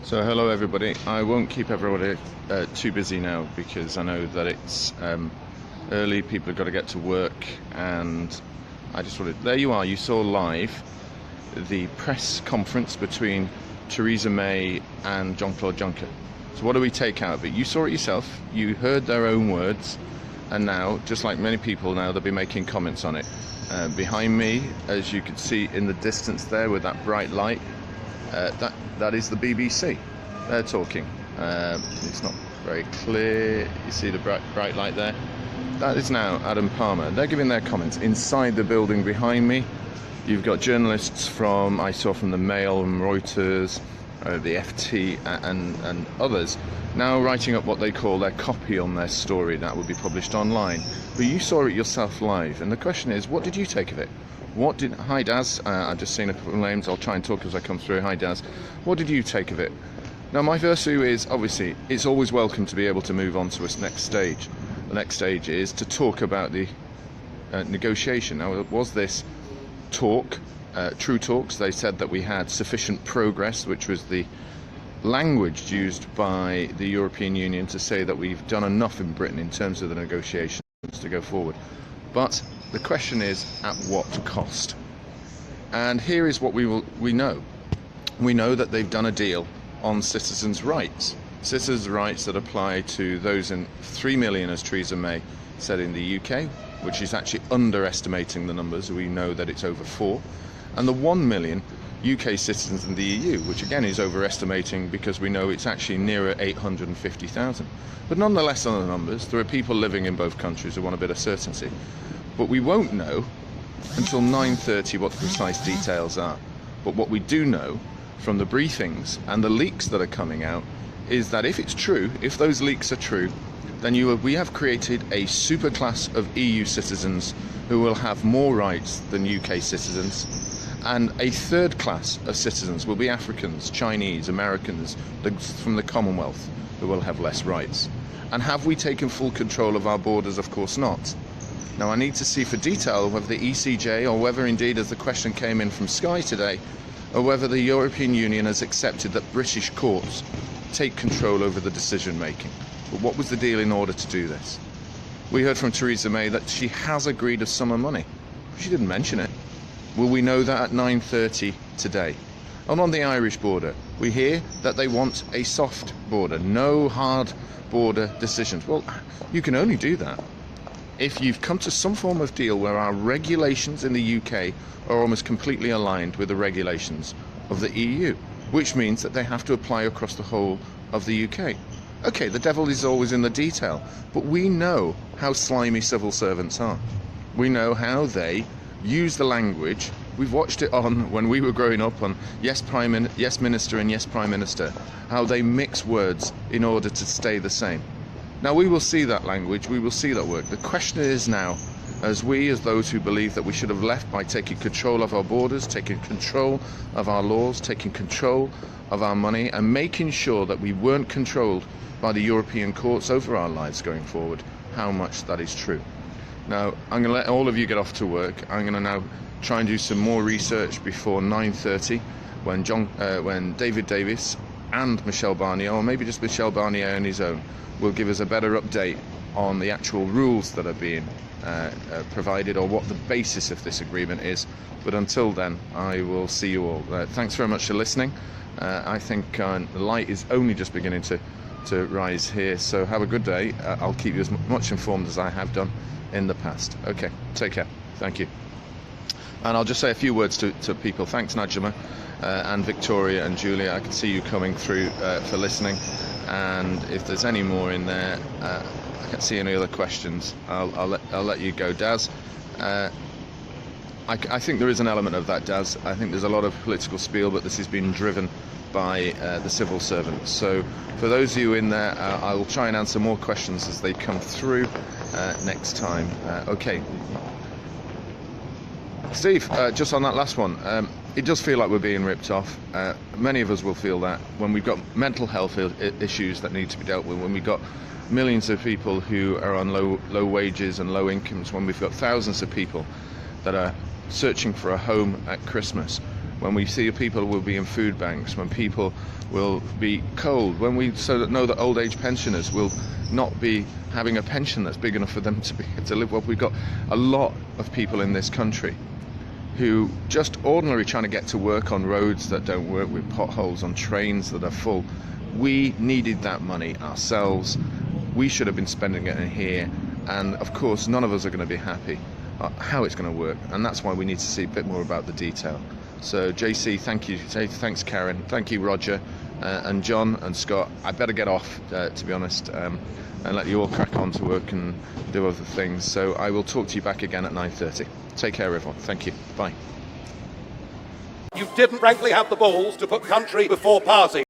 So hello everybody. I won't keep everybody too busy now because I know that it's early, people have got to get to work, and I just wanted, there you are, you saw live the press conference between Theresa May and Jean-Claude Juncker. So what do we take out of it? You saw it yourself, you heard their own words, and now, just like many people now, they'll be making comments on it. Behind me, as you can see in the distance there with that bright light, that is the BBC. They're talking. It's not very clear. You see the bright light there? That is now Adam Palmer. They're giving their comments. Inside the building behind me, you've got journalists from, I saw from the Mail and Reuters, the FT and others, now writing up what they call their copy on their story that will be published online. But you saw it yourself live, and the question is, what did you take of it? Hi Daz, I've just seen a couple of names, I'll try and talk as I come through. Hi Daz, what did you take of it? Now my first view is, obviously, it's always welcome to be able to move on to a next stage. The next stage is to talk about the negotiation. Now, was this talk, true talks? They said that we had sufficient progress, which was the language used by the European Union to say that we've done enough in Britain in terms of the negotiations to go forward. But the question is, at what cost? And here is what we know. We know that they've done a deal on citizens' rights. Citizens' rights that apply to those in 3 million, as Theresa May said, in the UK, which is actually underestimating the numbers. We know that it's over 4. And the 1 million UK citizens in the EU, which again is overestimating because we know it's actually nearer 850,000. But nonetheless, on the numbers, there are people living in both countries who want a bit of certainty. But we won't know until 9:30 what the precise details are. But what we do know from the briefings and the leaks that are coming out is that if it's true, if those leaks are true, then we have created a superclass of EU citizens who will have more rights than UK citizens, and a third class of citizens will be Africans, Chinese, Americans from the Commonwealth who will have less rights. And have we taken full control of our borders? Of course not. Now I need to see for detail whether the ECJ, or whether indeed, as the question came in from Sky today, or whether the European Union has accepted that British courts take control over the decision making. But what was the deal in order to do this? We heard from Theresa May that she has agreed a sum of money. She didn't mention it. Will we know that at 9:30 today? And on the Irish border, we hear that they want a soft border, no hard border decisions. Well, you can only do that if you've come to some form of deal where our regulations in the UK are almost completely aligned with the regulations of the EU, which means that they have to apply across the whole of the UK. Okay, the devil is always in the detail, but we know how slimy civil servants are. We know how they use the language. We've watched it on, when we were growing up, on Yes Minister and Yes Prime Minister, how they mix words in order to stay the same. Now we will see that language, we will see that work. The question is now, as those who believe that we should have left by taking control of our borders, taking control of our laws, taking control of our money, and making sure that we weren't controlled by the European courts over our lives going forward, how much that is true. Now, I'm going to let all of you get off to work. I'm going to now try and do some more research before 9:30, when David Davis and Michel Barnier, or maybe just Michel Barnier on his own, will give us a better update on the actual rules that are being provided, or what the basis of this agreement is. But until then, I will see you all. Thanks very much for listening. I think the light is only just beginning to rise here, so have a good day. I'll keep you as much informed as I have done in the past. Okay, take care. Thank you. And I'll just say a few words to people. Thanks, Najma, and Victoria and Julia. I can see you coming through for listening. And if there's any more in there, I can't see any other questions. I'll let you go, Daz. I think there is an element of that, Daz. I think there's a lot of political spiel, but this has been driven by the civil servants. So for those of you in there, I will try and answer more questions as they come through next time. Okay. Steve, just on that last one, it does feel like we're being ripped off. Many of us will feel that when we've got mental health issues that need to be dealt with, when we've got millions of people who are on low wages and low incomes, when we've got thousands of people that are searching for a home at Christmas, when we see people will be in food banks, when people will be cold, when we know that old age pensioners will not be having a pension that's big enough for them to live well. We've got a lot of people in this country who just ordinarily trying to get to work on roads that don't work, with potholes, on trains that are full. We needed that money ourselves. We should have been spending it in here, and of course none of us are going to be happy how it's going to work, and that's why we need to see a bit more about the detail. So JC, thank you. Thanks Karen, thank you Roger, and John and Scott. I better get off, to be honest, and let you all crack on to work and do other things. So I will talk to you back again at 9:30. Take care everyone, thank you, bye. You didn't frankly have the balls to put country before party.